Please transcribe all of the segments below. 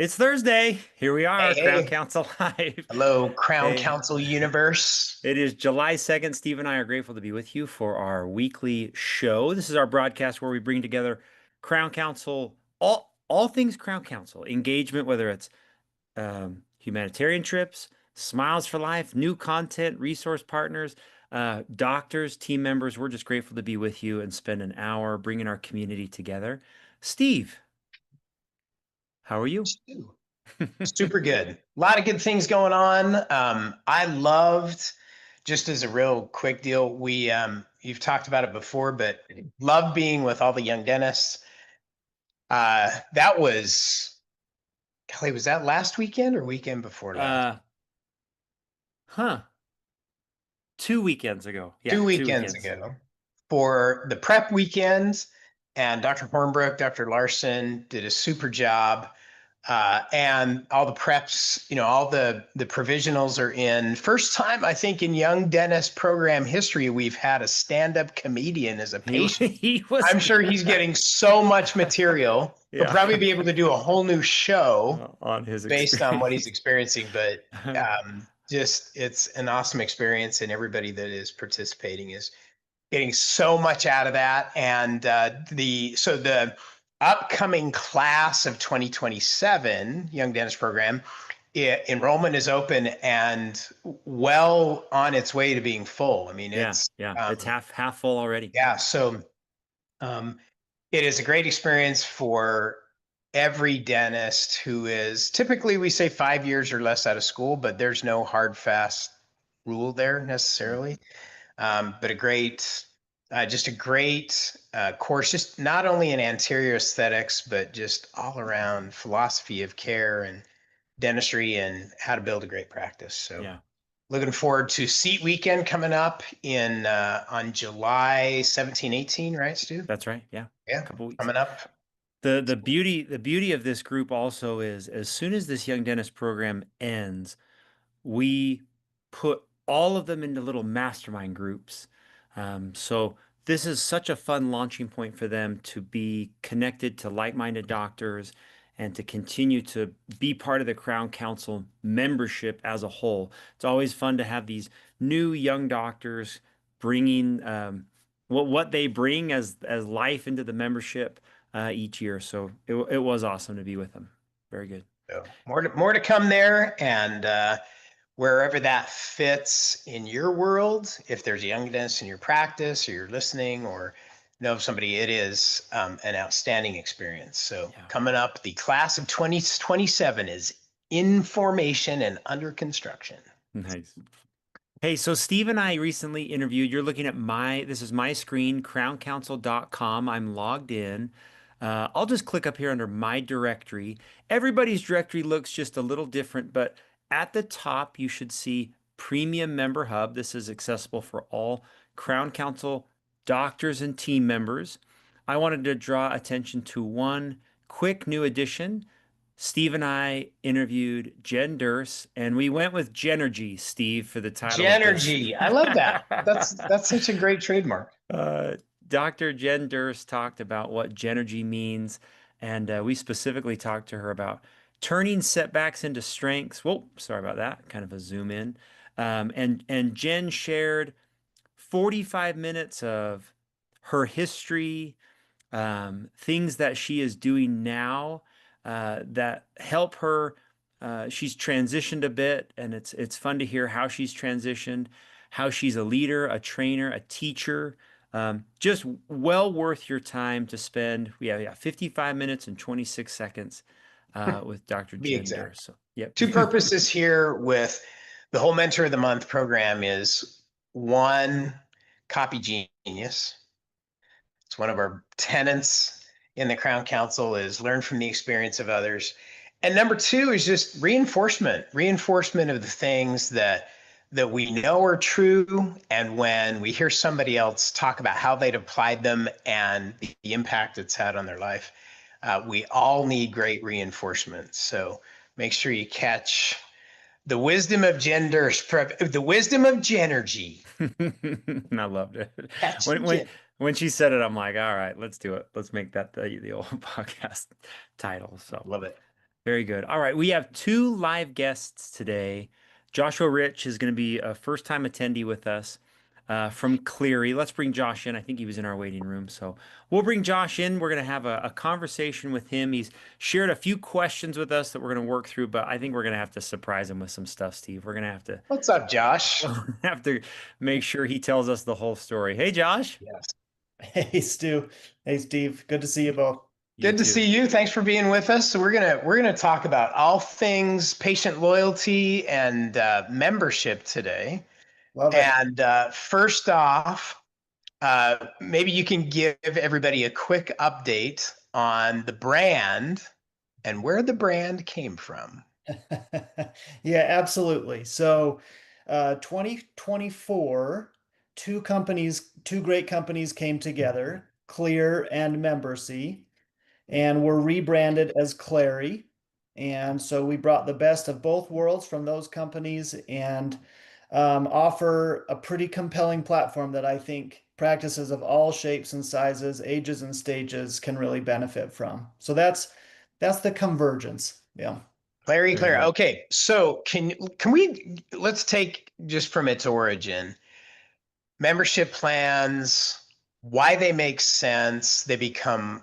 It's Thursday. Here we Hey, are, Crown hey. Council Live. Hello, Crown Hey, Council universe. it is July 2nd. Steve and I are grateful to be with you for our weekly show. This is our broadcast where we bring together Crown Council, all things Crown Council engagement, whether it's humanitarian trips, Smiles for Life, new content, resource partners, doctors, team members. We're just grateful to be with you and spend an hour bringing our community together. Steve, how are you? Super good. A lot of good things going on. I loved, just as a real quick deal, you've talked about it before, but love being with all the young dentists. That was, golly, was that last weekend or weekend before last? Uh, huh. 2 weekends ago. Yeah, Two two weekends weekends. ago for the prep weekends. And Dr. Hornbrook, Dr. Larson did a super job. And all the preps, all the provisionals are in. First time, I think, in Young Dentist program history, we've had a stand-up comedian as a He patient. he was I'm sure he's getting so much material. He'll yeah probably be able to do a whole new show on his based on what he's experience. experiencing. But just it's an awesome experience, and everybody that is participating is getting so much out of that. And the upcoming class of 2027 Young Dentist Program, enrollment is open and well on its way to being full. I mean, Yeah, it's yeah. It's half full already. yeah. So um, it is a great experience for every dentist who is typically, we say, 5 years or less out of school, but there's no hard fast rule there Yeah. necessarily. But just a great course, just not only in anterior aesthetics, but just all around philosophy of care and dentistry and how to build a great practice. So Yeah. looking forward to Seat Weekend coming up in on July 17, 18, right, Stu? That's right. Yeah. Yeah, Couple weeks. coming up. The beauty of this group also is as soon as this young dentist program ends, we put all of them into little mastermind groups. So this is such a fun launching point for them to be connected to like-minded doctors and to continue to be part of the Crown Council membership as a whole. It's always fun to have these new young doctors bringing what they bring as life into the membership each year. So it was awesome to be with them. Very good. So more to come there, and wherever that fits in your world. If there's a young dentist in your practice, or you're listening, or know of somebody, it is an outstanding experience. So Yeah. coming up, the class of 2027 is in formation and under construction. Nice. Hey, so Steve and I recently interviewed. You're looking at this is my screen, crowncouncil.com. I'm logged in. I'll just click up here under my directory. Everybody's directory looks just a little different, but at the top, you should see Premium Member Hub. This is accessible for all Crown Council doctors and team members. I wanted to draw attention to one quick new addition. Steve and I interviewed Jen Durst, and we went with Genergy, Steve, for the title of this. Genergy, I love that. That's such a great trademark. uh, Dr. Jen Durst talked about what Genergy means, and we specifically talked to her about turning setbacks into strengths. Whoa, sorry about that. Kind of a zoom in. And Jen shared 45 minutes of her history, things that she is doing now that help her. She's transitioned a bit, and it's fun to hear how she's transitioned, how she's a leader, a trainer, a teacher. Just well worth your time to spend. Yeah, 55 minutes and 26 seconds with Dr. Be Jen exact. Durst. So, yep. Two purposes here with the whole Mentor of the Month program is one, copy genius. It's one of our tenets in the Crown Council is learn from the experience of others. And number two is just reinforcement of the things that we know are true. And when we hear somebody else talk about how they'd applied them and the impact it's had on their life, we all need great reinforcement. So make sure you catch the wisdom of gender, the wisdom of Genergy. I loved it. Catch When the when gen. when she said it, I'm like, all right, let's do it. Let's make that the old podcast title. So Love it. Very good. All right, we have two live guests today. Joshua Rich is going to be a first-time attendee with us from Cleary. Let's bring Josh in. I think he was in our waiting room, so we'll bring Josh in. We're going to have a conversation with him. He's shared a few questions with us that we're going to work through, but I think we're going to have to surprise him with some stuff, Steve. We're going to have to What's up, Josh? have to make sure he tells us the whole story. Hey, Josh. Yes. Hey, Stu. Hey, Steve. Good to see you both. You Good to too. see you. Thanks for being with us. So we're gonna talk about all things patient loyalty and membership today. Love it. And first off, maybe you can give everybody a quick update on the brand and where the brand came from. Yeah, absolutely. So, 2024, two great companies came together, Clear and Membercy, and were rebranded as Clary. And so we brought the best of both worlds from those companies and offer a pretty compelling platform that I think practices of all shapes and sizes, ages and stages can really benefit from. So that's the convergence. Yeah. Clary, Very Claire. good. Okay, so can we let's take just from its origin, membership plans, why they make sense, they become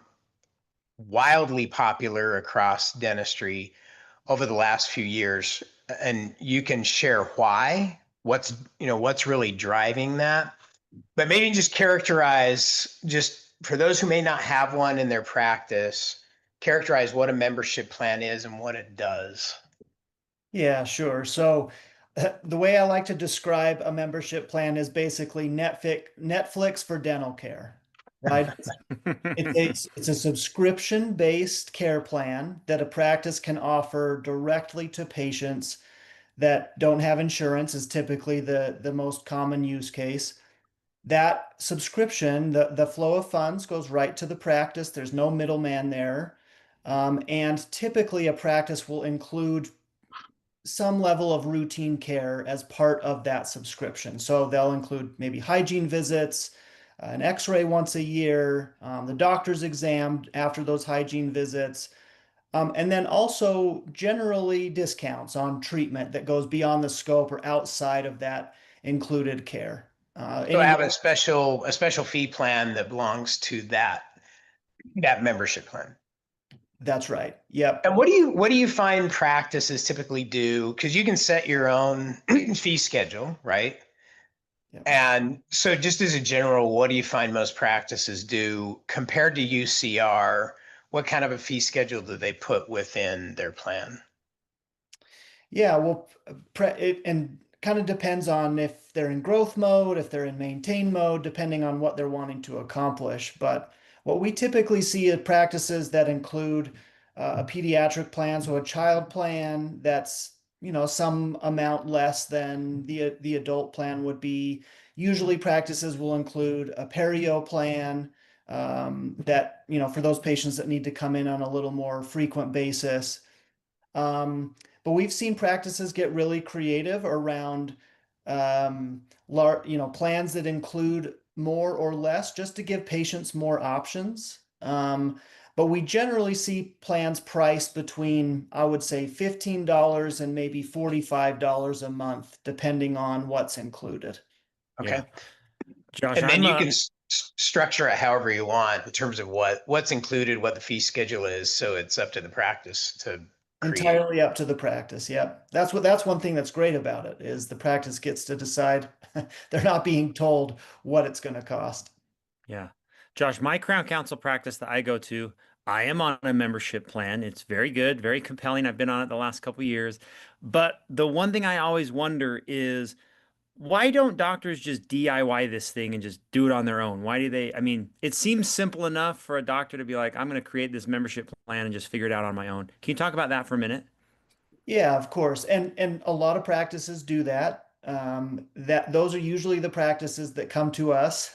wildly popular across dentistry over the last few years, and you can share why, what's really driving that. But maybe just characterize, just for those who may not have one in their practice, characterize what a membership plan is and what it does. Yeah, sure. So the way I like to describe a membership plan is basically Netflix for dental care, right? It's a subscription-based care plan that a practice can offer directly to patients that don't have insurance is typically the most common use case. That subscription, the flow of funds goes right to the practice. There's no middleman there. And typically a practice will include some level of routine care as part of that subscription. So they'll include maybe hygiene visits, an x-ray once a year, the doctor's exam after those hygiene visits, and then also generally discounts on treatment that goes beyond the scope or outside of that included care. So I have Anywhere, a special fee plan that belongs to that membership plan. that's right. Yep. And what do you find practices typically do? Because you can set your own fee schedule, right? Yep. And so just as a general, what do you find most practices do compared to UCR? What kind of a fee schedule do they put within their plan? Yeah, well, and kind of depends on if they're in growth mode, if they're in maintain mode, depending on what they're wanting to accomplish. But what we typically see are practices that include a pediatric plan, so a child plan that's, some amount less than the adult plan would be. Usually practices will include a perio plan that, for those patients that need to come in on a little more frequent basis. But we've seen practices get really creative around plans that include more or less just to give patients more options. But we generally see plans priced between, I would say, $15 and maybe $45 a month, depending on what's included. Yeah. Okay. Josh, And then I'm you can structure it however you want in terms of what's included, what the fee schedule is. So it's up to the practice to create. Entirely up to the practice. Yep. That's one thing that's great about it is the practice gets to decide. They're not being told what it's going to cost. Yeah. Josh, my Crown Council practice that I go to, I am on a membership plan. It's very good, very compelling. I've been on it the last couple of years. But the one thing I always wonder is why don't doctors just DIY this thing and just do it on their own? Why do they? I mean, it seems simple enough for a doctor to be like, I'm going to create this membership plan and just figure it out on my own. Can you talk about that for a minute? Yeah, of course. And a lot of practices do that. That those are usually the practices that come to us.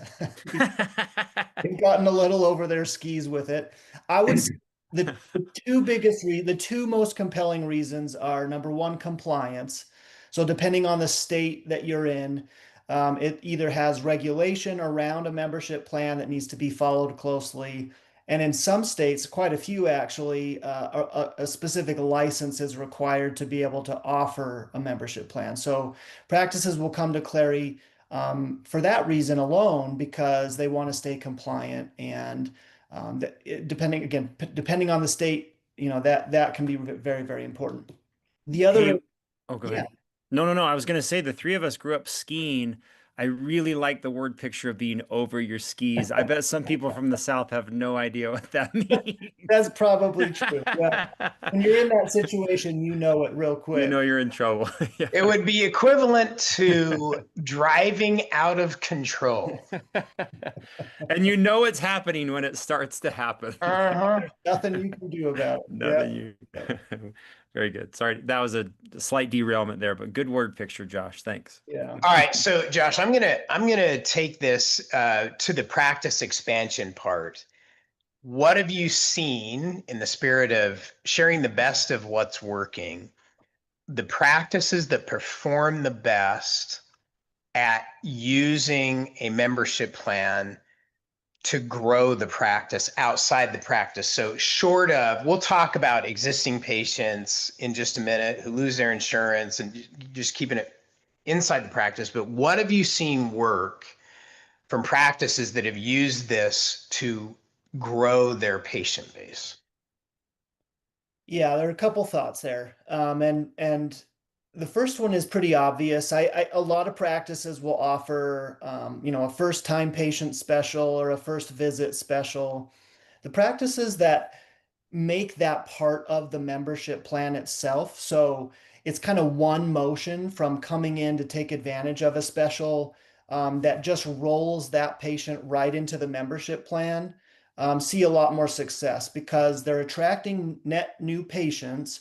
They've gotten a little over their skis with it. I would say the two most compelling reasons are number one, compliance. So depending on the state that you're in, it either has regulation around a membership plan that needs to be followed closely. And in some states, quite a few actually, a specific license is required to be able to offer a membership plan. So practices will come to Clary for that reason alone, because they want to stay compliant. And depending on the state, that can be very, very important. The other, Hey, oh, go yeah, ahead. No, no, no. I was going to say the three of us grew up skiing. I really like the word picture of being over your skis. I bet some people from the South have no idea what that means. that's probably true. Yeah. When you're in that situation, you know it real You quick. know you're in trouble. It Yeah. would be equivalent to driving out of control. And you know it's happening when it starts to happen. Uh-huh. Nothing you can do about it. Yeah. Nothing you. Very good. Sorry, that was a slight derailment there, but good word picture, Josh. Thanks. Yeah. All right, so Josh, I'm gonna take this to the practice expansion part. What have you seen in the spirit of sharing the best of what's working? The practices that perform the best at using a membership plan to grow the practice outside the practice. So short of, we'll talk about existing patients in just a minute who lose their insurance and just keeping it inside the practice, but what have you seen work from practices that have used this to grow their patient base? Yeah, there are a couple thoughts there. And the first one is pretty obvious. A lot of practices will offer a first time patient special or a first visit special. The practices that make that part of the membership plan itself. So it's kind of one motion from coming in to take advantage of a special that just rolls that patient right into the membership plan. See a lot more success because they're attracting net new patients,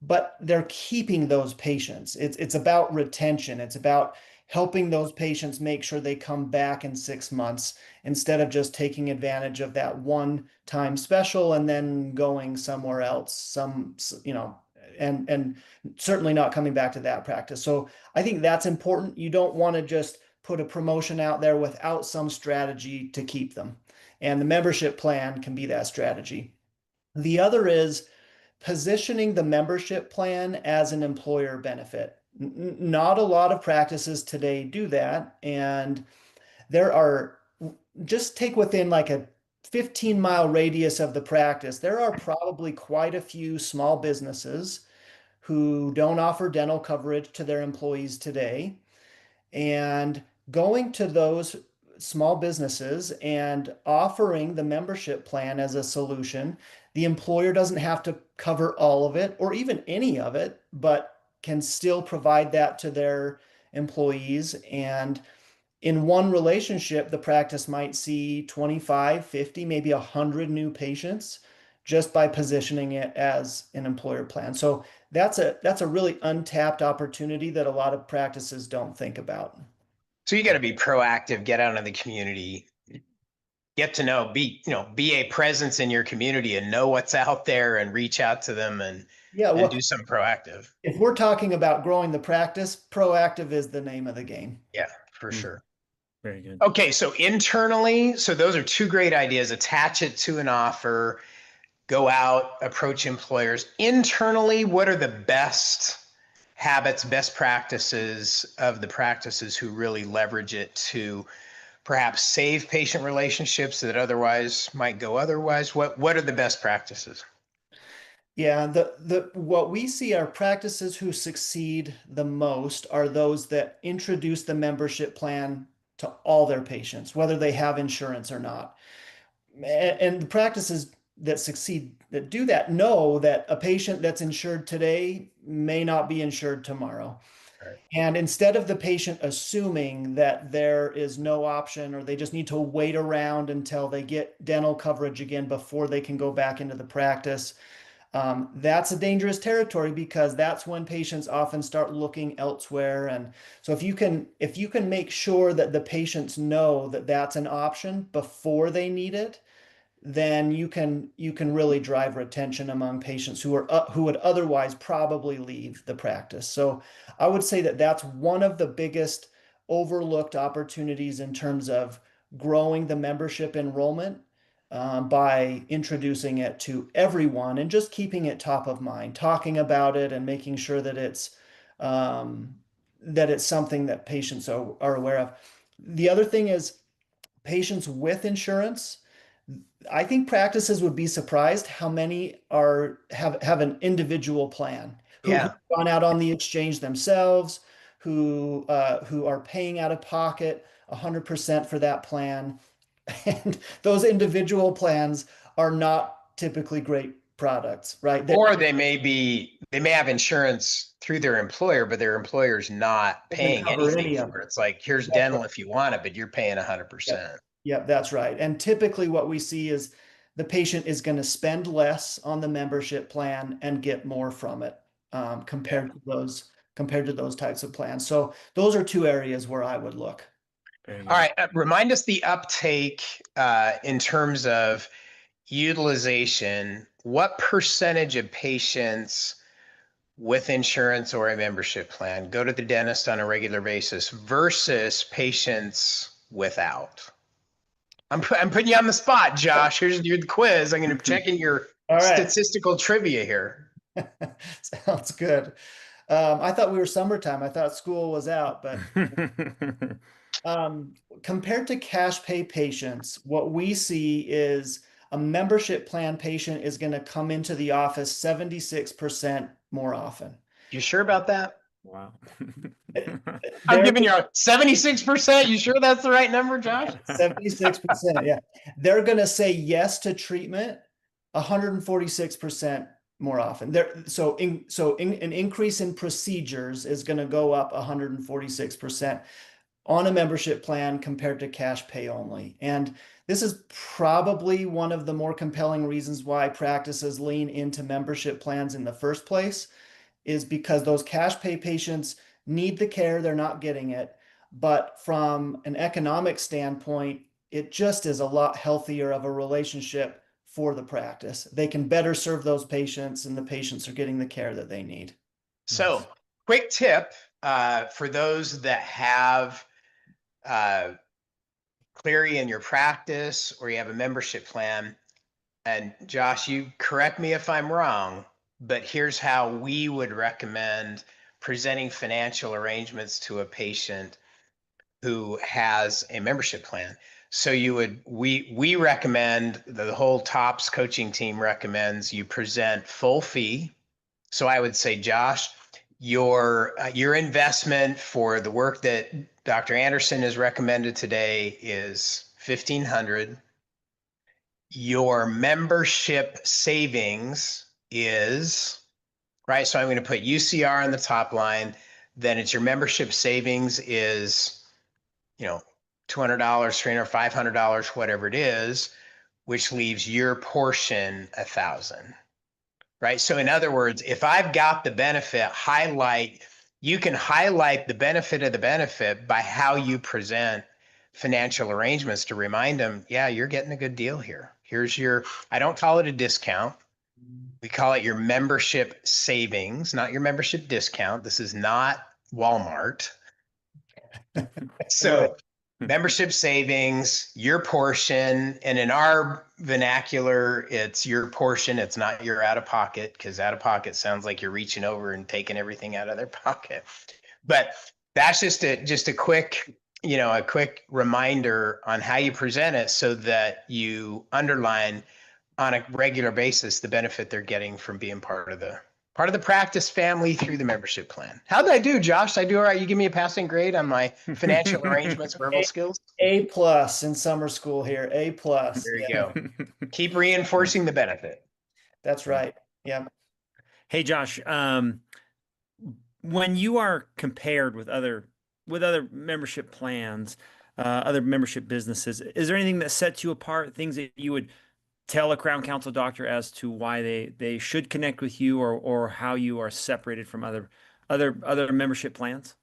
but they're keeping those patients. It's about retention. It's about helping those patients make sure they come back in 6 months instead of just taking advantage of that one time special and then going somewhere else, and certainly not coming back to that practice. So I think that's important. You don't want to just put a promotion out there without some strategy to keep them. And the membership plan can be that strategy. The other is positioning the membership plan as an employer benefit. Not a lot of practices today do that. And there are, just take within like a 15-mile radius of the practice, there are probably quite a few small businesses who don't offer dental coverage to their employees today. And going to those small businesses and offering the membership plan as a solution, the employer doesn't have to cover all of it or even any of it, but can still provide that to their employees. And in one relationship, the practice might see 25, 50, maybe 100 new patients just by positioning it as an employer plan. So that's a really untapped opportunity that a lot of practices don't think about. So you got to be proactive, get out in the community, get to know, be a presence in your community and know what's out there and reach out to them and Yeah, and well, do some proactive. if we're talking about growing the practice, proactive is the name of the game. Yeah, for Mm. sure. Very good. Okay, so internally, so those are two great ideas. Attach it to an offer, go out, approach employers. Internally, what are the best habits, best practices of the practices who really leverage it to perhaps save patient relationships that otherwise might go otherwise? What are the best practices? Yeah, the what we see are practices who succeed the most are those that introduce the membership plan to all their patients, whether they have insurance or not. And the practices that succeed that do that know that a patient that's insured today may not be insured tomorrow. Right. And instead of the patient assuming that there is no option or they just need to wait around until they get dental coverage again before they can go back into the practice, that's a dangerous territory because that's when patients often start looking elsewhere. And so if you can make sure that the patients know that that's an option before they need it, then you can really drive retention among patients who would otherwise probably leave the practice. So I would say that that's one of the biggest overlooked opportunities in terms of growing the membership enrollment. by introducing it to everyone and just keeping it top of mind, talking about it and making sure that it's something that patients are aware of. The other thing is patients with insurance. I think practices would be surprised how many have an individual plan who've Yeah. gone out on the exchange themselves, who are paying out of pocket 100% for that plan. And those individual plans are not typically great products, right? Or they may have insurance through their employer, but their employer's not Doesn't paying cover anything any of for it. it. It's like, here's That's right. dental if you want it, but you're paying 100%. Yep, that's right. And typically what we see is the patient is going to spend less on the membership plan and get more from it, Yeah. compared to those types of plans. So those are two areas where I would look. Very All good. right. Remind us the uptake in terms of utilization. What percentage of patients with insurance or a membership plan go to the dentist on a regular basis versus patients without? I'm putting you on the spot, Josh. Here's your quiz. I'm going to check in your All right. statistical trivia here. Sounds good. I thought we were summertime. I thought school was out, but compared to cash pay patients, what we see is a membership plan patient is going to come into the office 76% more often. You sure about that? Wow. I'm They're giving you a 76%. You sure that's the right number, Josh? 76%. Yeah. They're going to say yes to treatment 146% more often. An increase in procedures is going to go up 146% on a membership plan compared to cash pay only. And this is probably one of the more compelling reasons why practices lean into membership plans in the first place, is because those cash pay patients need the care, they're not getting it. But from an economic standpoint, it just is a lot healthier of a relationship for the practice. They can better serve those patients, and the patients are getting the care that they need. So, quick tip for those that have Cleary in your practice or you have a membership plan. And Josh, you correct me if I'm wrong, but here's how we would recommend presenting financial arrangements to a patient who has a membership plan. So we recommend, the whole TOPS coaching team recommends you present full fee. So I would say, Josh, your investment for the work that Dr. Anderson has recommended today is $1,500. Your membership savings is, right? So I'm going to put UCR on the top line. Then it's your membership savings is, $200, $300, $500, whatever it is, which leaves your portion $1,000. Right. So in other words, if I've got the benefit, you can highlight the benefit of the benefit by how you present financial arrangements to remind them, yeah, you're getting a good deal here. I don't call it a discount. We call it your membership savings, not your membership discount. This is not Walmart. So membership savings, your portion, and in our vernacular, it's your portion. It's not your out of pocket, because out of pocket sounds like you're reaching over and taking everything out of their pocket. But that's just a quick, a quick reminder on how you present it so that you underline on a regular basis the benefit they're getting from being part of the practice family through the membership plan. How did I do, Josh? Did I do all right? You give me a passing grade on my financial arrangements, verbal skills? A+ in summer school here. A+. There you go. Keep reinforcing the benefit. That's right. Yeah. Hey, Josh, when you are compared with other membership plans, other membership businesses, is there anything that sets you apart? Things that you would tell a Crown Council doctor as to why they should connect with you, or how you are separated from other membership plans?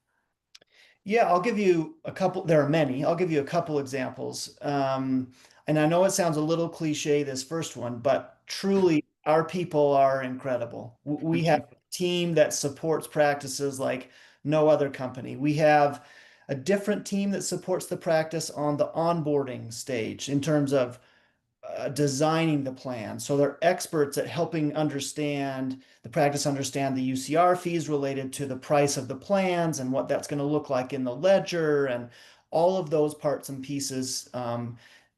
Yeah, I'll give you a couple. There are many. I'll give you a couple examples. And I know it sounds a little cliche, this first one, but truly, our people are incredible. We have a team that supports practices like no other company. We have a different team that supports the practice on the onboarding stage in terms of designing the plan. So they're experts at helping understand the practice, understand the UCR fees related to the price of the plans and what that's going to look like in the ledger and all of those parts and pieces.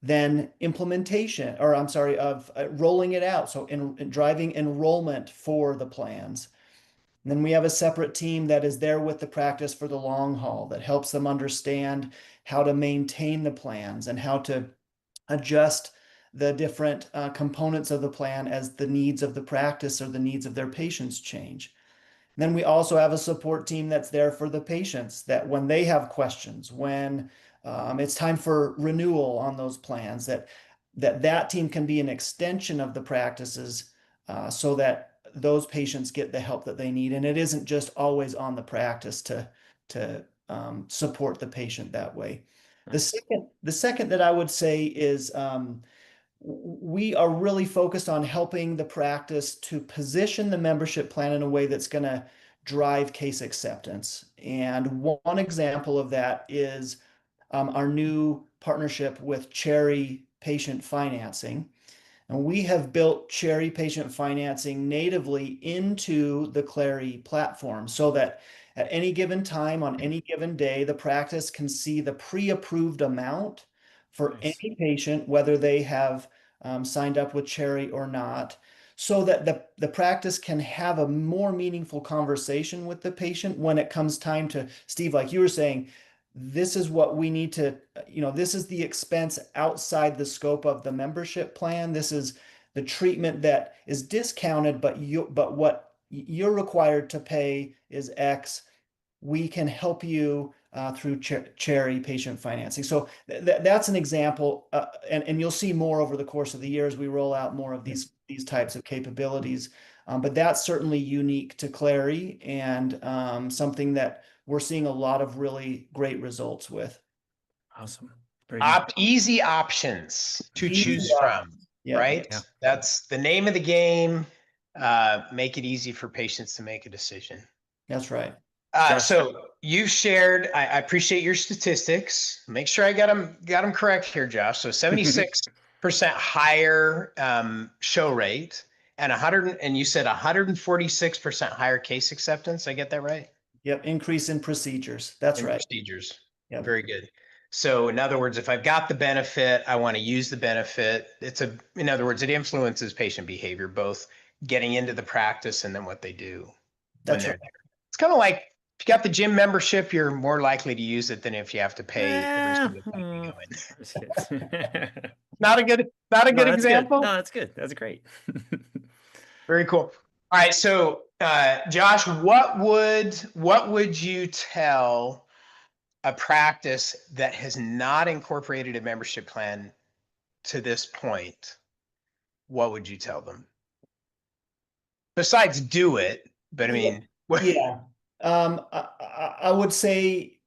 Then implementation, or I'm sorry, of rolling it out. So in driving enrollment for the plans. And then we have a separate team that is there with the practice for the long haul that helps them understand how to maintain the plans and how to adjust the different components of the plan as the needs of the practice or the needs of their patients change. And then we also have a support team that's there for the patients that when they have questions, when it's time for renewal on those plans, that team can be an extension of the practices so that those patients get the help that they need. And it isn't just always on the practice to support the patient that way. The second that I would say is we are really focused on helping the practice to position the membership plan in a way that's going to drive case acceptance. And one example of that is our new partnership with Cherry Patient Financing. And we have built Cherry Patient Financing natively into the Clari platform so that at any given time on any given day, the practice can see the pre-approved amount for Nice. any patient, whether they have signed up with Cherry or not, so that the practice can have a more meaningful conversation with the patient when it comes time to, Steve, like you were saying, this is what we need to, this is the expense outside the scope of the membership plan. This is the treatment that is discounted, but what you're required to pay is X. We can help you through Cherry Patient Financing. So that's an example, and you'll see more over the course of the year as we roll out more of these types of capabilities. But that's certainly unique to Clari and something that we're seeing a lot of really great results with. Awesome. Very good. Easy options to Easy choose from, Yeah. right? Yeah. That's the name of the game. Make it easy for patients to make a decision. That's right. Josh. So you've shared, I appreciate your statistics. Make sure I got them correct here, Josh. So 76% higher show rate and you said 146% higher case acceptance. I get that right? Yep. Increase in procedures. That's In right. procedures. Yep. Very good. So in other words, if I've got the benefit, I want to use the benefit. In other words, it influences patient behavior, both getting into the practice and then what they do when That's they're right. there. It's kind of like if you got the gym membership, you're more likely to use it than if you have to pay every single time you go in. Just kidding. Not a good No, that's example. good. No, that's good. That's great. Very cool. All right, so Josh, what would you tell a practice that has not incorporated a membership plan to this point? What would you tell them? Besides do it, but I mean, Yeah. I would say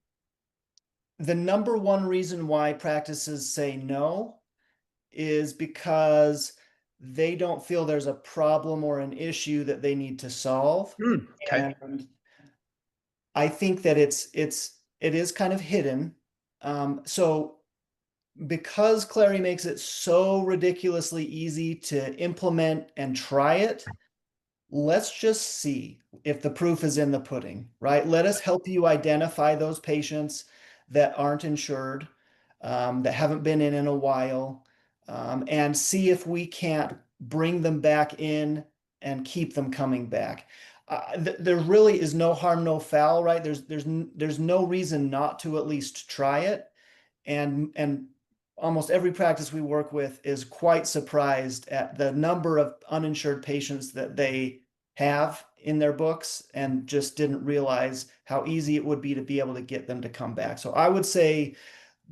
the number one reason why practices say no is because they don't feel there's a problem or an issue that they need to solve. okay. And I think that it is kind of hidden. So because Clari makes it so ridiculously easy to implement and try it, let's just see if the proof is in the pudding, right? Let us help you identify those patients that aren't insured, that haven't been in a while, and see if we can't bring them back in and keep them coming back. There really is no harm, no foul, right? There's no reason not to at least try it, and almost every practice we work with is quite surprised at the number of uninsured patients that they have in their books and just didn't realize how easy it would be to be able to get them to come back. So I would say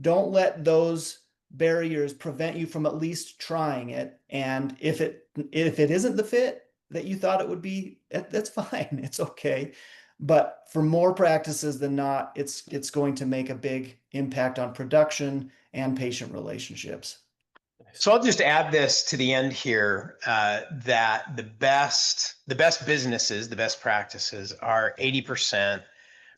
don't let those barriers prevent you from at least trying it. And if it isn't the fit that you thought it would be, that's fine. It's okay. But for more practices than not, it's going to make a big impact on production and patient relationships. So I'll just add this to the end here, that the best businesses, the best practices are 80%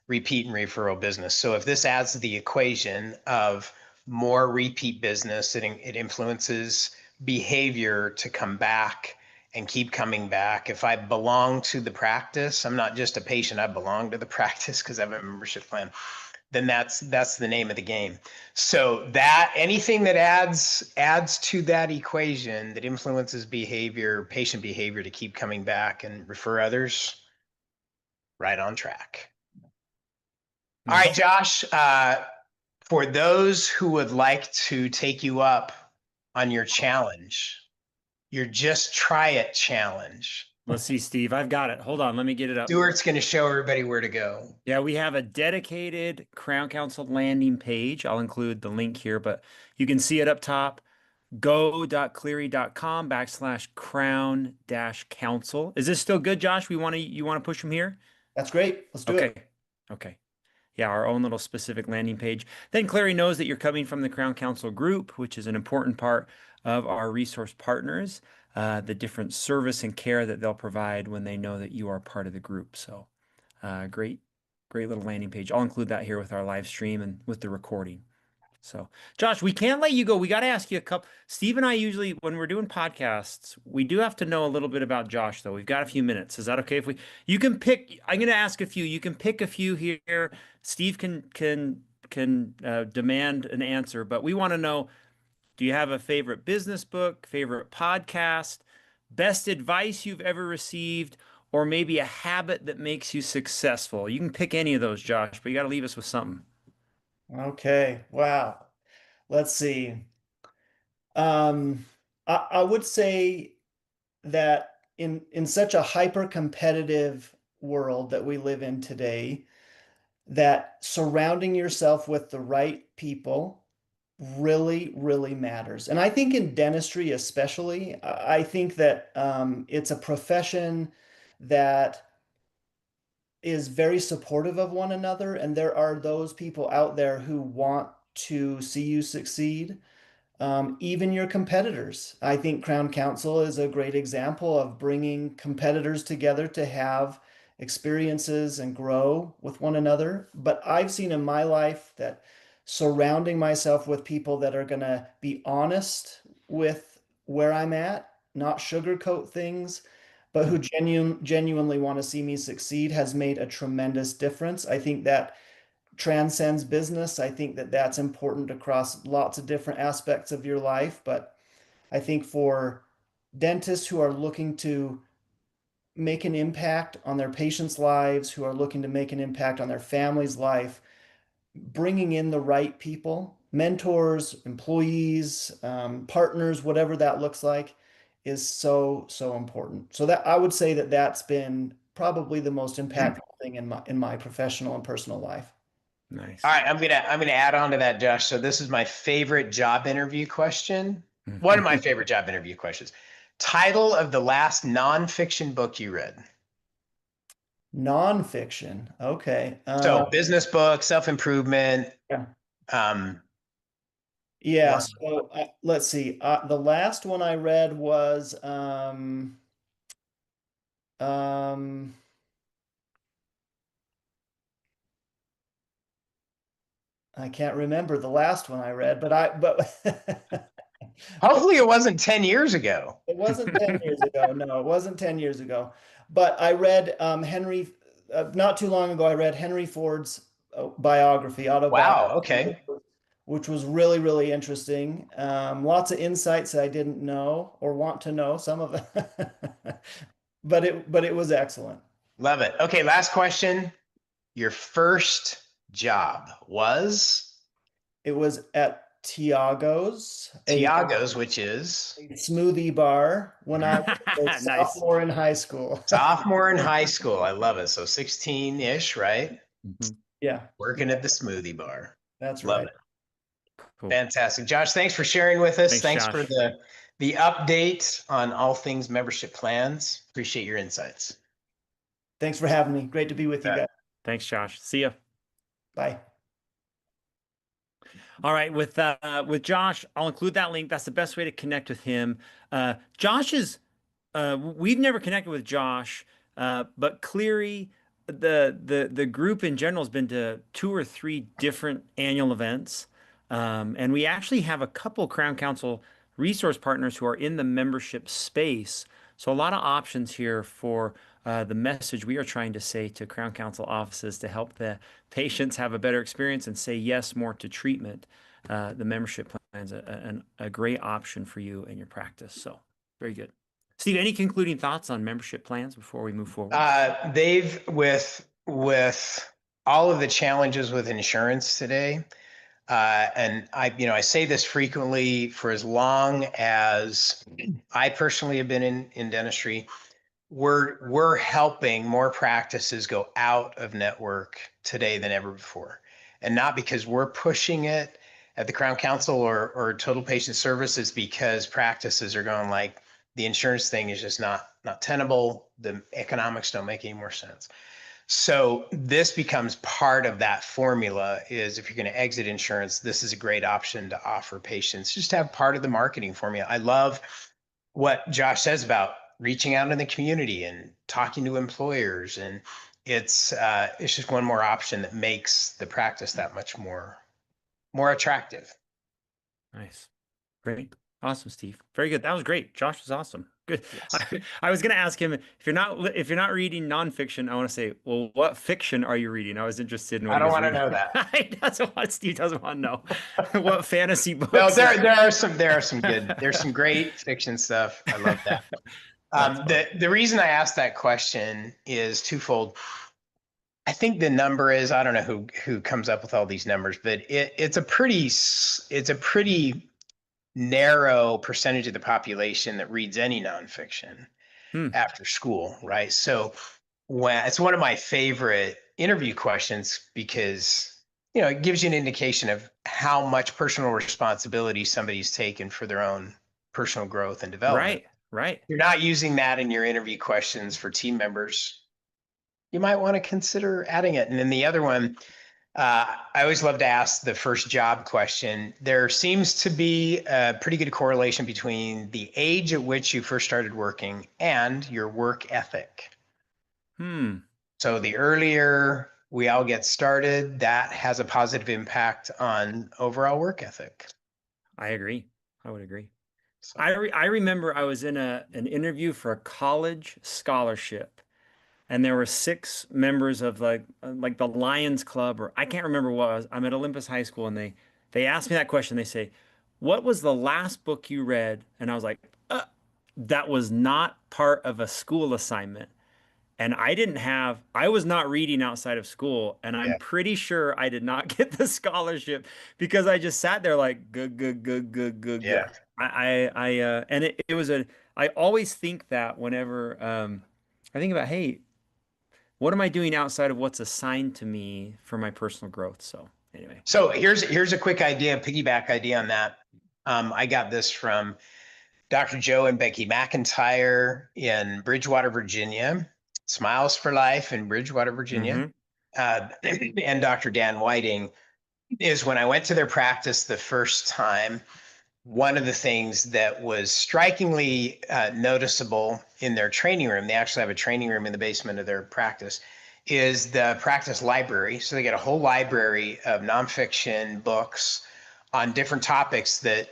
repeat and referral business. So if this adds to the equation of more repeat business, it influences behavior to come back and keep coming back. If I belong to the practice, I'm not just a patient, I belong to the practice because I have a membership plan, then that's the name of the game. So that anything that adds to that equation that influences behavior, patient behavior to keep coming back and refer others, right on track. All right, Josh, for those who would like to take you up on your challenge, your Just Try It challenge, Let's see, Steve. I've got it. Hold on. Let me get it up. Stuart's going to show everybody where to go. Yeah, we have a dedicated Crown Council landing page. I'll include the link here, but you can see it up top. go.cleary.com/crown-council. Is this still good, Josh? You want to push them here? That's great. Let's do Okay. it. Okay. Yeah, our own little specific landing page. Then Cleary knows that you're coming from the Crown Council group, which is an important part of our resource partners, the different service and care that they'll provide when they know that you are part of the group. So great little landing page. I'll include that here with our live stream and with the recording. So, Josh, we can't let you go. We got to ask you a couple. Steve and I usually, when we're doing podcasts, we do have to know a little bit about Josh, though. We've got a few minutes. Is that okay if you can pick, I'm going to ask a few. You can pick a few here. Steve can demand an answer, but we want to know, do you have a favorite business book, favorite podcast, best advice you've ever received, or maybe a habit that makes you successful? You can pick any of those, Josh, but you got to leave us with something. Okay. Wow. Let's see. I would say that in such a hyper competitive world that we live in today, that surrounding yourself with the right people really, really matters. And I think in dentistry, especially, I think that it's a profession that is very supportive of one another, and there are those people out there who want to see you succeed. Even your competitors. I think Crown Council is a great example of bringing competitors together to have experiences and grow with one another. But I've seen in my life that surrounding myself with people that are going to be honest with where I'm at, not sugarcoat things, but who genuinely want to see me succeed has made a tremendous difference. I think that transcends business. I think that that's important across lots of different aspects of your life. But I think for dentists who are looking to make an impact on their patients' lives, who are looking to make an impact on their family's life, bringing in the right people, mentors, employees, partners, whatever that looks like, is so, so important. So that I would say that that's been probably the most impactful thing in my professional and personal life. Nice. All right, I'm gonna add on to that, Josh. So this is my favorite job interview question. One of my favorite job interview questions. Title of the last nonfiction book you read? Nonfiction. Okay. So business book, self-improvement. Yeah. Or- So let's see. The last one I read was I can't remember the last one I read, but Hopefully it wasn't 10 years ago. it wasn't 10 years ago. No, it wasn't 10 years ago. But I read Henry not too long ago. I read Henry Ford's biography, autobiography. Wow, okay. Which was really, really interesting. Lots of insights that I didn't know or want to know, some of it. but it was excellent. Love it. Okay, last question. Your first job was? It was at Tiago's, Which is? a smoothie bar when I was a Nice. sophomore in high school. Sophomore in high school. I love it. So 16-ish, right? Yeah, Working at the smoothie bar. that's Love right. it. Cool. Fantastic. Josh, thanks for sharing with us. Thanks, Thanks for Josh. the update on all things membership plans. Appreciate your insights. Thanks for having me. Great to be with you Yeah. guys. Thanks, Josh. See ya. Bye. All right, with Josh, I'll include that link. That's the best way to connect with him. Josh is, we've never connected with Josh, but Cleary, the group in general has been to 2 or 3 different annual events, and we actually have a couple Crown Council resource partners who are in the membership space. So a lot of options here for the message we are trying to say to Crown Council offices to help the patients have a better experience and say yes more to treatment. The membership plan is a great option for you in your practice. So very good. Steve, any concluding thoughts on membership plans before we move forward? They've with all of the challenges with insurance today, and I say this frequently, for as long as I personally have been in dentistry, we're helping more practices go out of network today than ever before. And not because we're pushing it at the Crown Council or Total Patient Services, because practices are going like, the insurance thing is just not tenable. The economics don't make any more sense. So this becomes part of that formula. Is if you're going to exit insurance, this is a great option to offer patients, just to have part of the marketing formula. I love what Josh says about reaching out in the community and talking to employers, and it's just one more option that makes the practice that much more attractive. Nice. Great. Awesome, Steve. Very good. That was great. Josh was awesome. Good. Yes. I was going to ask him, if you're not reading nonfiction, I want to say, well, what fiction are you reading? I was interested in what I he don't was want to reading. know that. Steve doesn't want to know what fantasy books. No, there are some good. There's some great fiction stuff. I love that. The reason I asked that question is twofold. I think the number is, I don't know who comes up with all these numbers, but it's a pretty narrow percentage of the population that reads any nonfiction after school, right? So it's one of my favorite interview questions, because it gives you an indication of how much personal responsibility somebody's taken for their own personal growth and development. Right. You're not using that in your interview questions for team members, you might want to consider adding it. And then the other one, I always love to ask the first job question. There seems to be a pretty good correlation between the age at which you first started working and your work ethic. So the earlier we all get started, that has a positive impact on overall work ethic. I agree. I would agree. So. I remember I was in an interview for a college scholarship, and there were 6 members of like the Lions Club, or I can't remember what it was. I'm at Olympus High School, and they asked me that question. They say, "What was the last book you read?" And I was like, that was not part of a school assignment. And I was not reading outside of school, and I'm pretty sure I did not get the scholarship because I just sat there like, good. Yeah. And I always think that whenever I think about, hey, what am I doing outside of what's assigned to me for my personal growth? So anyway. So here's a quick idea, piggyback idea on that. I got this from Dr. Joe and Becky McIntyre in Bridgewater, Virginia. Smiles for Life in Bridgewater, Virginia. And Dr. Dan Whiting. Is when I went to their practice the first time, one of the things that was strikingly noticeable in their training room, they actually have a training room in the basement of their practice, is the practice library. So they get a whole library of nonfiction books on different topics that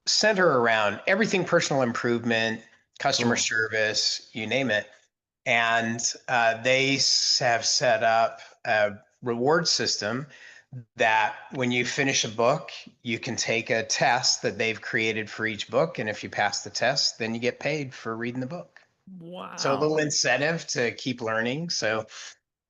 center around everything personal improvement, customer service, you name it. And they have set up a reward system that when you finish a book, you can take a test that they've created for each book. And if you pass the test, then you get paid for reading the book. Wow. So a little incentive to keep learning. So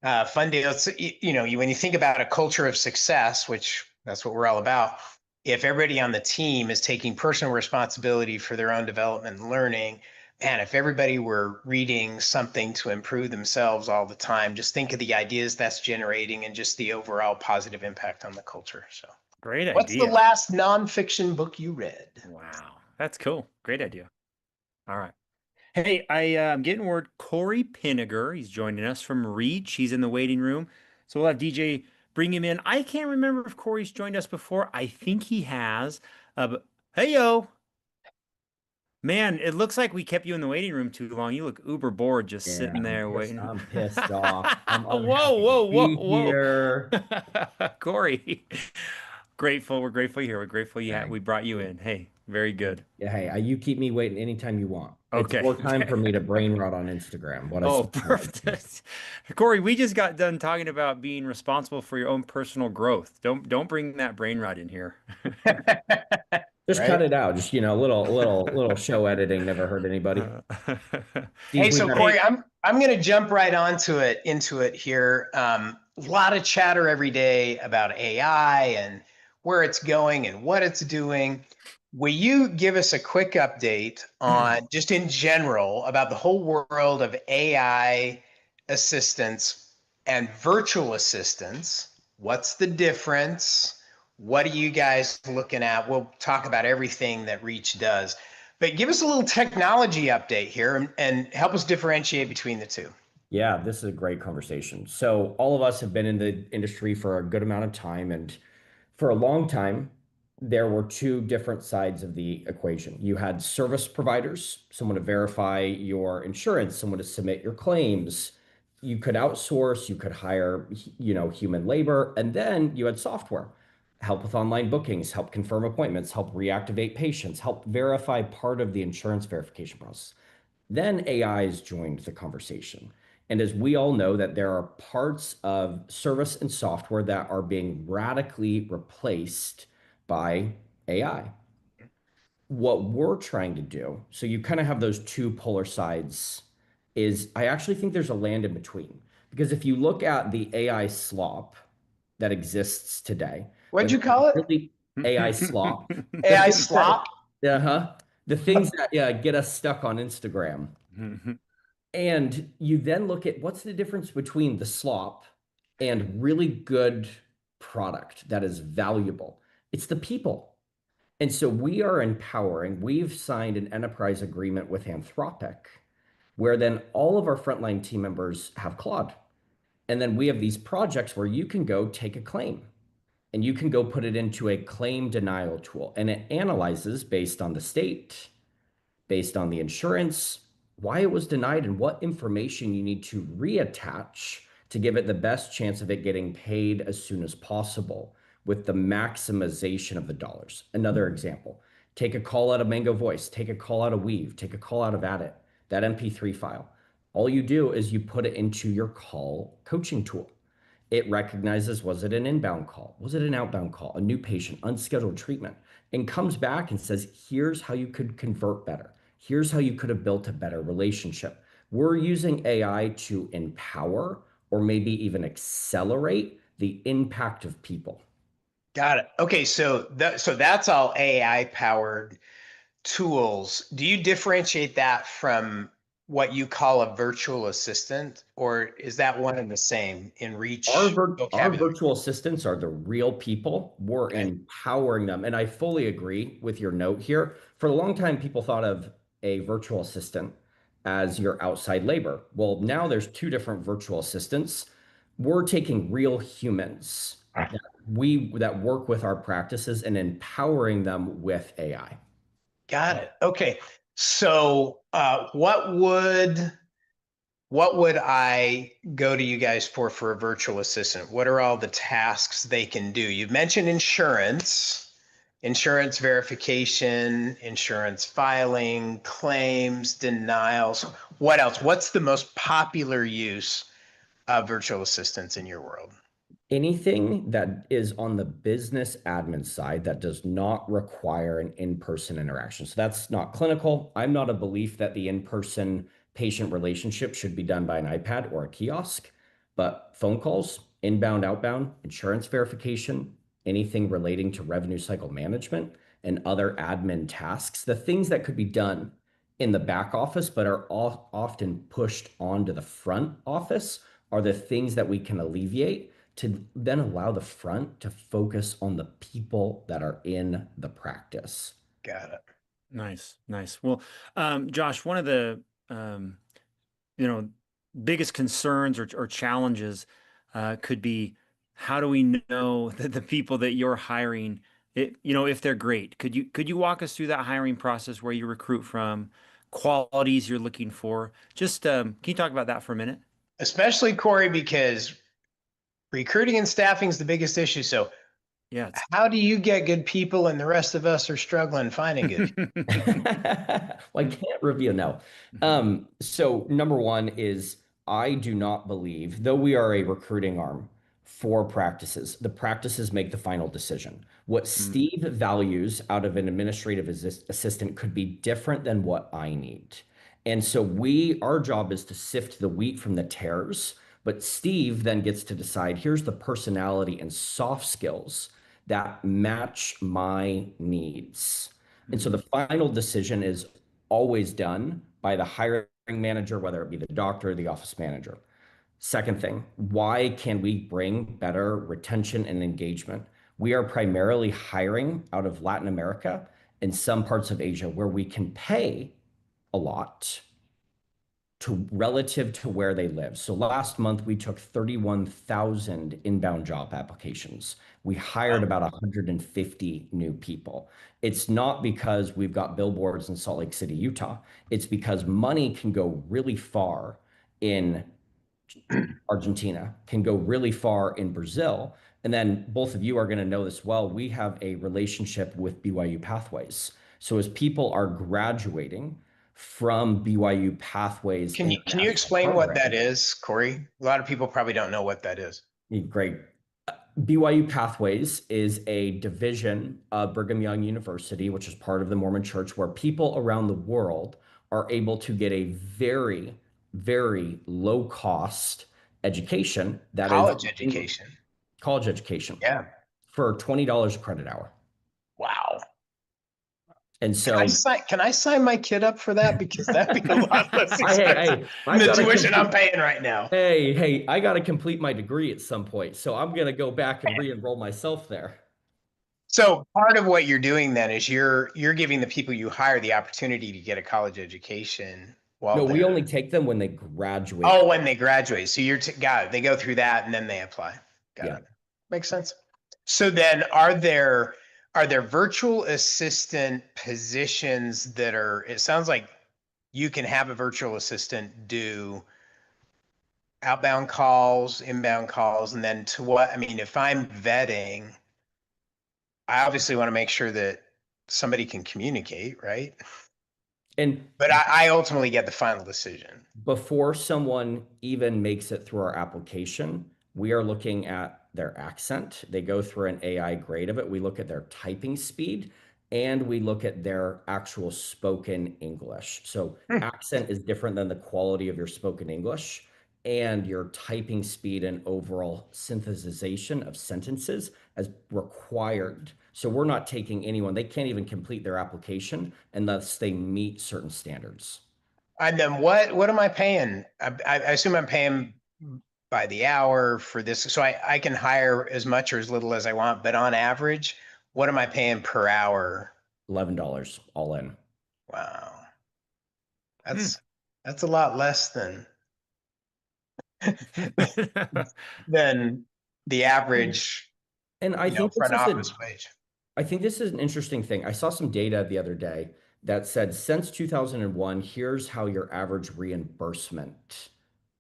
fun deal. It's, when you think about a culture of success, which that's what we're all about, if everybody on the team is taking personal responsibility for their own development and learning, and if everybody were reading something to improve themselves all the time, just think of the ideas that's generating and just the overall positive impact on the culture. So great idea. What's the last nonfiction book you read? Wow, that's cool. Great idea. All right. Hey, I'm getting word Corey Pinniger, he's joining us from Reach. He's in the waiting room. So we'll have DJ bring him in. I can't remember if Corey's joined us before. I think he has. But hey, yo. Man, it looks like we kept you in the waiting room too long. You look uber bored just sitting there waiting. I'm pissed off. Whoa. Corey. Grateful. We're grateful you're here. We're grateful we brought you in. Hey, Very good. Yeah, hey, you keep me waiting anytime you want. It's Okay. more time for me to brain rot on Instagram. What I Oh, see. perfect. Corey, we just got done talking about being responsible for your own personal growth. Don't bring that brain rot in here. Just cut Right? it out. Just, little show editing never hurt anybody. Hey, Steve, we so got Corey, I'm going to jump right into it here. A lot of chatter every day about AI and where it's going and what it's doing. Will you give us a quick update on just in general about the whole world of AI assistants and virtual assistants? What's the difference? What are you guys looking at? We'll talk about everything that Reach does. But give us a little technology update here and help us differentiate between the two. Yeah, this is a great conversation. So all of us have been in the industry for a good amount of time, and for a long time, there were two different sides of the equation. You had service providers, someone to verify your insurance, someone to submit your claims. You could outsource, you could hire, human labor, and then you had software, help with online bookings, help confirm appointments, help reactivate patients, help verify part of the insurance verification process. Then AIs joined the conversation. And as we all know, that there are parts of service and software that are being radically replaced by AI. What we're trying to do, so you kind of have those two polar sides, is I actually think there's a land in between. Because if you look at the AI slop that exists today, What'd you call it? really AI slop, AI slop? uh-huh, the things that get us stuck on Instagram. And you then look at what's the difference between the slop and really good product that is valuable. It's the people. And so we are empowering, we've signed an enterprise agreement with Anthropic, where then all of our frontline team members have Claude. And then we have these projects where you can go take a claim and you can go put it into a claim denial tool, and it analyzes based on the state, based on the insurance, why it was denied, and what information you need to reattach to give it the best chance of it getting paid as soon as possible with the maximization of the dollars. Another example, take a call out of Mango Voice, take a call out of Weave, take a call out of Addit, that MP3 file. All you do is you put it into your call coaching tool. It recognizes, was it an inbound call? Was it an outbound call? A new patient, unscheduled treatment, and comes back and says, here's how you could convert better. Here's how you could have built a better relationship. We're using AI to empower or maybe even accelerate the impact of people. Got it. Okay, so that's all AI powered tools. Do you differentiate that from what you call a virtual assistant, or is that one and the same in Reach Our vocabulary? virtual assistants are the real people. We're empowering them. And I fully agree with your note here. For a long time, people thought of a virtual assistant as your outside labor. Well, now there's two different virtual assistants. We're taking real humans that work with our practices and empowering them with AI. Got it. Okay. So what would I go to you guys for a virtual assistant? What are all the tasks they can do? You've mentioned insurance verification, insurance filing, claims, denials. What else? What's the most popular use of virtual assistants in your world? Anything that is on the business admin side that does not require an in-person interaction. So that's not clinical. I'm not a belief that the in-person patient relationship should be done by an iPad or a kiosk, but phone calls, inbound, outbound, insurance verification, anything relating to revenue cycle management and other admin tasks, the things that could be done in the back office, but are often pushed onto the front office, are the things that we can alleviate to then allow the front to focus on the people that are in the practice. Got it. Nice, nice. Well, Josh, one of the biggest concerns or challenges could be, how do we know that the people that you're hiring, if they're great? Could you walk us through that hiring process, where you recruit from, qualities you're looking for? Just can you talk about that for a minute? Especially Corey, because recruiting and staffing is the biggest issue. So Yeah, it's How do you get good people and the rest of us are struggling finding good people? Well, I can't review. No. So number one is I do not believe, though we are a recruiting arm for practices, the practices make the final decision. What Mm, Steve values out of an administrative assistant could be different than what I need. And so our job is to sift the wheat from the tares, but Steve then gets to decide, here's the personality and soft skills that match my needs. And so the mhm, final decision is always done by the hiring manager, whether it be the doctor or the office manager. Second thing, why can we bring better retention and engagement? We are primarily hiring out of Latin America and some parts of Asia where we can pay a lot to relative to where they live. So last month we took 31,000 inbound job applications. We hired about 150 new people. It's not because we've got billboards in Salt Lake City, Utah. It's because money can go really far in Argentina, can go really far in Brazil. And then both of you are going to know this well. We have a relationship with BYU Pathways. So as people are graduating from BYU Pathways Can you International explain what that Program, is, Corey? A lot of people probably don't know what that is. great. BYU Pathways is a division of Brigham Young University, which is part of the Mormon Church, where people around the world are able to get a very, very low cost education that is College education. college education Yeah. for $20 a credit hour. Wow. And so, Can I sign my kid up for that? Because that'd be a lot less expensive than I the gotta tuition I'm complete, paying right now. hey, I gotta complete my degree at some point. So I'm gonna go back and re-enroll myself there. So part of what you're doing then is you're giving the people you hire the opportunity to get a college education while No, we they're only take them when they graduate. oh, when they graduate. So got it. They go through that and then they apply. Got Yeah. it. Makes sense. So then are there virtual assistant positions that are, it sounds like you can have a virtual assistant do outbound calls, inbound calls, and then to what, I mean, if I'm vetting, I obviously want to make sure that somebody can communicate, right? And But I ultimately get the final decision. before someone even makes it through our application, we are looking at their accent. They go through an AI grade of it. We look at their typing speed and we look at their actual spoken English. So, Hmm. accent is different than the quality of your spoken English, and your typing speed and overall synthesization of sentences as required. So, we're not taking anyone, they can't even complete their application unless they meet certain standards. And then what am I paying? I assume I'm paying by the hour for this. So I can hire as much or as little as I want, but on average, what am I paying per hour? $11 all in. Wow. Hmm. That's a lot less than the average, And I think front office wage. I think this is an interesting thing. I saw some data the other day that said since 2001, here's how your average reimbursement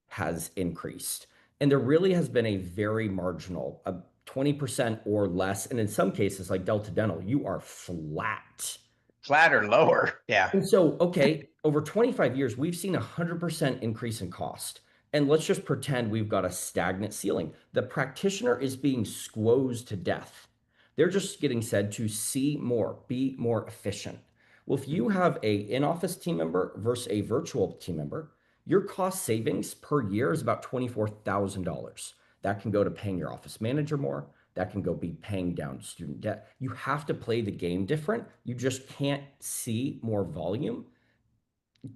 has increased. And there really has been a very marginal, 20% or less. And in some cases, like Delta Dental, you are flat. Flat or lower. Yeah. And so, okay, over 25 years, we've seen a 100% increase in cost. And let's just pretend we've got a stagnant ceiling. The practitioner is being squeezed to death. They're just getting said to see more, be more efficient. Well, if you have a in-office team member versus a virtual team member, your cost savings per year is about $24,000. That can go to paying your office manager more. That can go be paying down student debt. You have to play the game different. You just can't see more volume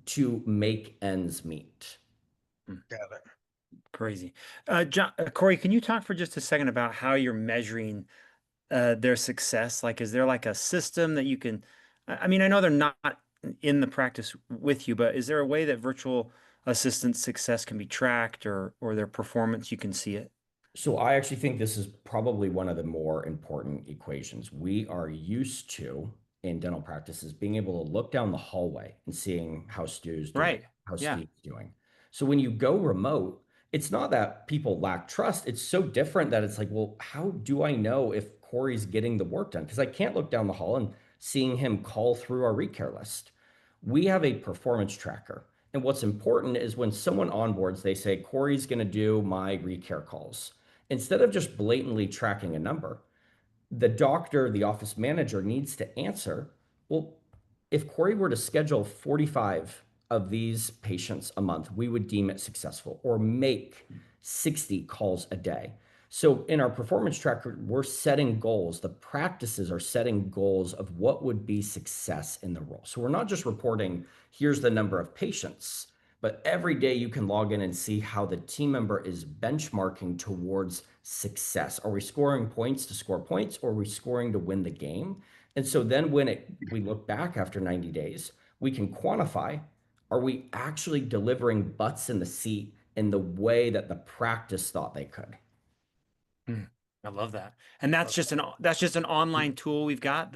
to make ends meet. Got it. Crazy. Corey, can you talk for just a second about how you're measuring their success? Like, is there like a system that you can, I mean, I know they're not in the practice with you, but is there a way that virtual assistant success can be tracked or their performance, you can see it? So I actually think this is probably one of the more important equations. We are used to in dental practices being able to look down the hallway and seeing how Stu's doing, Right. how Yeah. Steve's doing. So when you go remote, it's not that people lack trust. It's so different that it's like, well, how do I know if Corey's getting the work done because I can't look down the hall and seeing him call through our recare list. We have a performance tracker. And what's important is when someone onboards, they say, Corey's going to do my recare calls. Instead of just blatantly tracking a number, the doctor, the office manager needs to answer, well, if Corey were to schedule 45 of these patients a month, we would deem it successful, or make 60 calls a day. So in our performance tracker, we're setting goals. The practices are setting goals of what would be success in the role. So we're not just reporting, here's the number of patients, but every day you can log in and see how the team member is benchmarking towards success. Are we scoring points to score points, or are we scoring to win the game? And so then when we look back after 90 days, we can quantify, are we actually delivering butts in the seat in the way that the practice thought they could? I love that. And that's just an online tool we've got.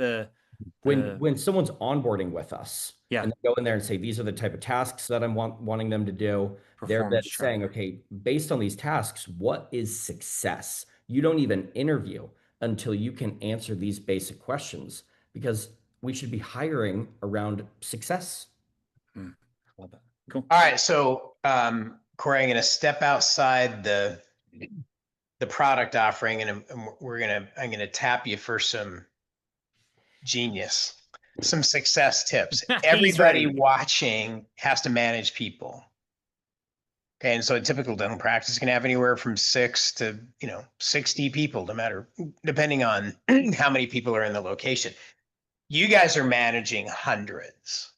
When someone's onboarding with us, Yeah. and they go in there and say, these are the type of tasks that I'm wanting them to do, they're then Performance saying, tracker. okay, based on these tasks, what is success? You don't even interview until you can answer these basic questions, because we should be hiring around success. Love that. Cool. All right, so Corey, I'm going to step outside the product offering, and I'm gonna tap you for some genius, some success tips. He's Everybody ready. watching has to manage people. Okay, and so a typical dental practice can have anywhere from 6 to 60 people, depending on how many people are in the location. You guys are managing hundreds.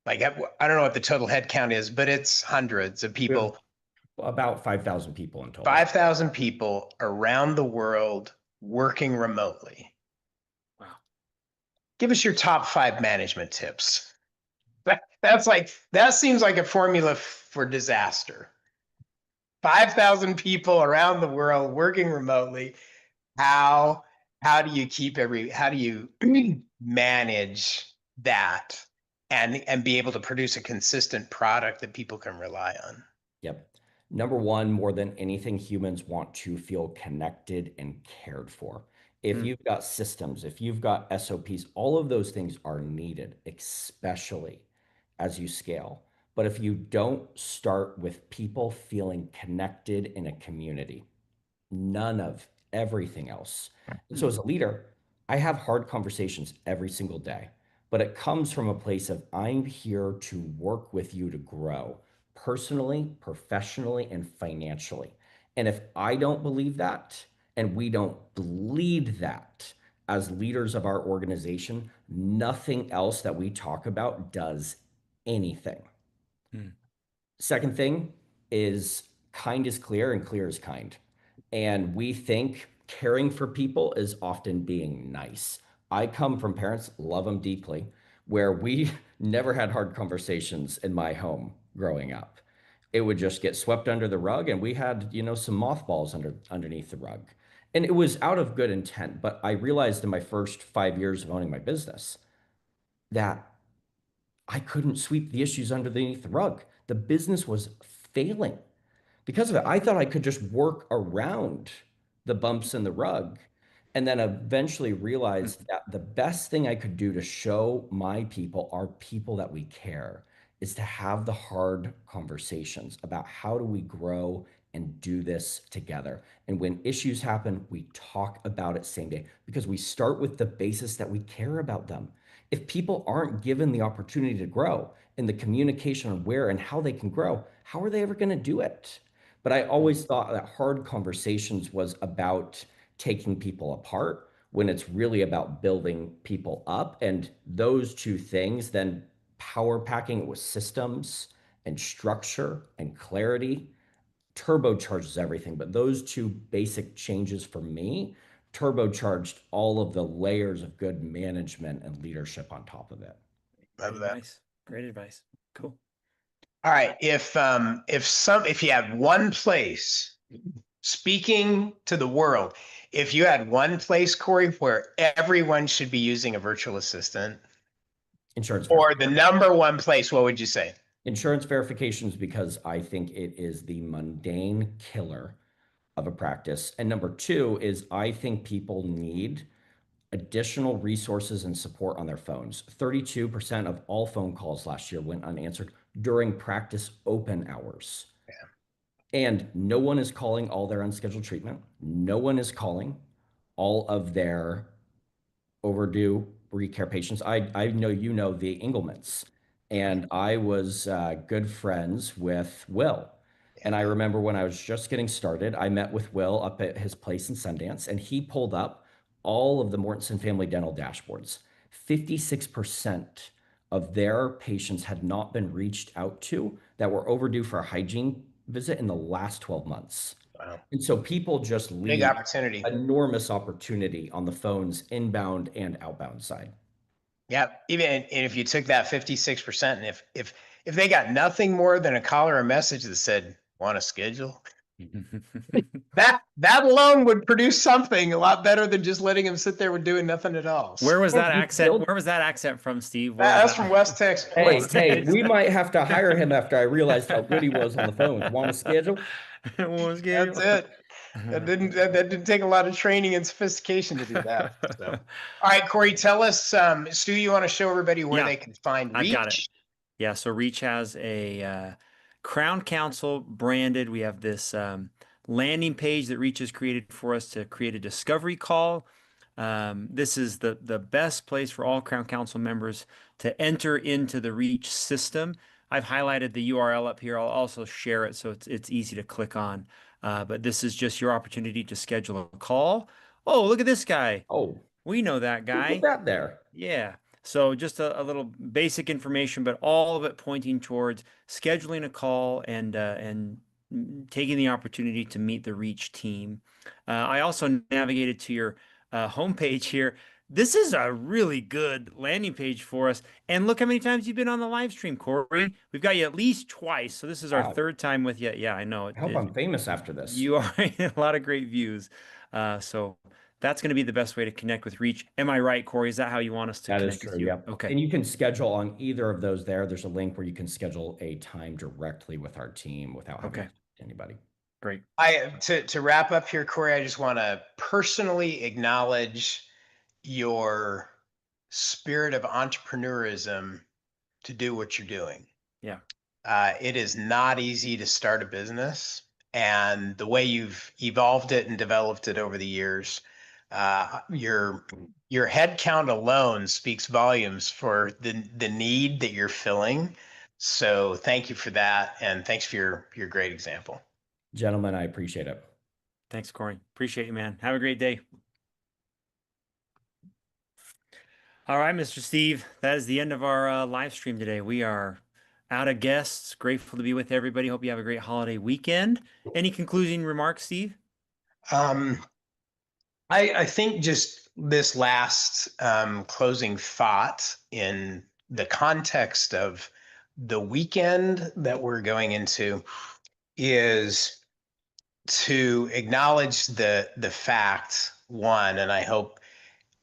Like, I don't know what the total head count is, but it's hundreds of people. About 5,000 people in total. 5,000 people around the world working remotely. Wow. Give us your top 5 management tips. That seems like a formula for disaster. 5,000 people around the world working remotely. How do you manage that and be able to produce a consistent product that people can rely on? Yep. Number one, more than anything, humans want to feel connected and cared for. If you've got systems, if you've got SOPs, all of those things are needed, especially as you scale. But if you don't start with people feeling connected in a community, none of everything else. And so as a leader, I have hard conversations every single day, but it comes from a place of I'm here to work with you to grow personally, professionally, and financially. And if I don't believe that, and we don't bleed that as leaders of our organization, nothing else that we talk about does anything. Second thing is kind is clear and clear is kind. And we think caring for people is often being nice. I come from parents, love them deeply, where we never had hard conversations in my home growing up. It would just get swept under the rug, and we had, some mothballs underneath the rug. And it was out of good intent, but I realized in my first 5 years of owning my business that I couldn't sweep the issues underneath the rug. The business was failing. Because of it, I thought I could just work around the bumps in the rug, and then eventually realized that the best thing I could do to show my people, our people that we care, is to have the hard conversations about how do we grow and do this together. And when issues happen, we talk about it same day, because we start with the basis that we care about them. If people aren't given the opportunity to grow and the communication on where and how they can grow, how are they ever going to do it? But I always thought that hard conversations was about taking people apart, when it's really about building people up. And those two things, then power packing it with systems and structure and clarity, turbocharges everything. But those two basic changes for me turbocharged all of the layers of good management and leadership on top of it. Love that. Nice. Great advice. Cool. All right. If you had one place, speaking to the world, if you had one place, Corey, where everyone should be using a virtual assistant, Insurance or the number one place, what would you say? Insurance verifications, because I think it is the mundane killer of a practice. And number two is I think people need additional resources and support on their phones. 32% of all phone calls last year went unanswered during practice open hours. And no one is calling all their unscheduled treatment. No one is calling all of their overdue recare patients. I know you know the Engelmans, and I was good friends with Will. And I remember when I was just getting started, I met with Will up at his place in Sundance, and he pulled up all of the Mortensen Family Dental dashboards. 56% of their patients had not been reached out to that were overdue for a hygiene visit in the last 12 months. Wow. And so people just Big leave opportunity. enormous opportunity on the phones inbound and outbound side. Yeah, even if you took that 56%, and if they got nothing more than a call or a message that said, want to schedule, that alone would produce something a lot better than just letting them sit there with doing nothing at all. Where was that You accent? killed- Where was that accent from, Steve? Where was That's that? from West Texas. Hey, West hey, Texas. we might have to hire him after I realized how good he was on the phones. Want to schedule? Was That's it. That didn't take a lot of training and sophistication to do that. So, all right, Corey, tell us, Stu, you want to show everybody where Yeah, they can find I've Reach? got it. Yeah, so Reach has a Crown Council branded. We have this landing page that Reach has created for us to create a discovery call. This is the best place for all Crown Council members to enter into the Reach system. I've highlighted the URL up here. I'll also share it so it's easy to click on. But this is just your opportunity to schedule a call. Oh, look at this guy. Oh, We know that who guy. put that there? Yeah. So just a little basic information, but all of it pointing towards scheduling a call and taking the opportunity to meet the Reach team. I also navigated to your homepage here. This is a really good landing page for us. And look how many times you've been on the live stream, Corey. We've got you at least twice. So this is our Wow. third time with you. Yeah, I know. I hope I'm famous after this. You are a lot of great views. So that's going to be the best way to connect with Reach. Am I right, Corey? Is that how you want us to That is connect with true. you? Yep. Okay. And you can schedule on either of those there. There's a link where you can schedule a time directly with our team without having to talk to anybody. Great. To wrap up here, Corey, I just want to personally acknowledge your spirit of entrepreneurism to do what you're doing. Yeah. It is not easy to start a business, and the way you've evolved it and developed it over the years, your head count alone speaks volumes for the need that you're filling. So thank you for that, and thanks for your great example. Gentlemen, I appreciate it. Thanks, Corey. Appreciate you, man. Have a great day. All right, Mr. Steve, that is the end of our live stream today. We are out of guests. Grateful to be with everybody. Hope you have a great holiday weekend. Any concluding remarks, Steve? I think just this last closing thought in the context of the weekend that we're going into is to acknowledge the fact, one, and I hope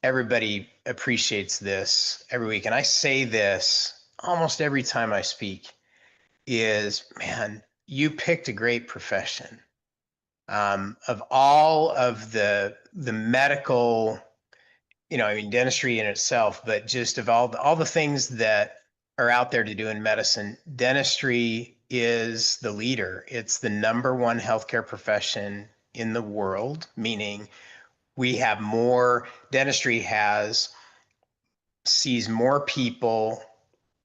everybody appreciates this every week, and I say this almost every time I speak, is, man, you picked a great profession. Of all of the medical, I mean, dentistry in itself, but just of all the things that are out there to do in medicine, dentistry is the leader. It's the number one healthcare profession in the world, meaning we have more, dentistry sees more people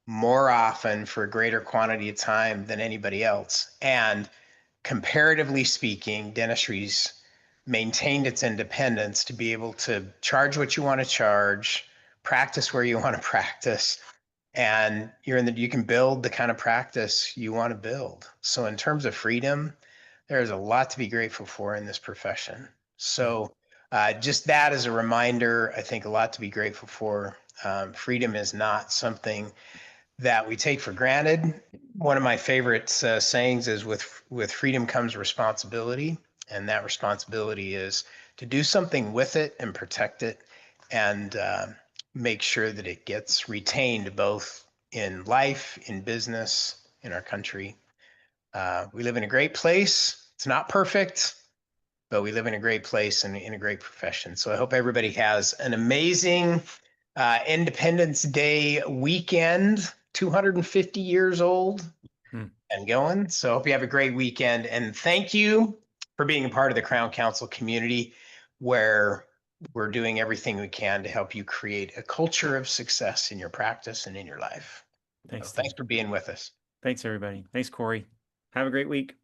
more often for a greater quantity of time than anybody else. And comparatively speaking, dentistry's maintained its independence to be able to charge what you want to charge, practice where you want to practice, and you can build the kind of practice you want to build. So in terms of freedom, there's a lot to be grateful for in this profession. So just that as a reminder, I think a lot to be grateful for. Freedom is not something that we take for granted. One of my favorite sayings is with freedom comes responsibility, and that responsibility is to do something with it and protect it and make sure that it gets retained both in life, in business, in our country. We live in a great place. It's not perfect, but we live in a great place and in a great profession. So I hope everybody has an amazing Independence Day weekend, 250 years old and going. So I hope you have a great weekend. And thank you for being a part of the Crown Council community, where we're doing everything we can to help you create a culture of success in your practice and in your life. Thanks, So thanks Steve. for being with us. Thanks, everybody. Thanks, Corey. Have a great week.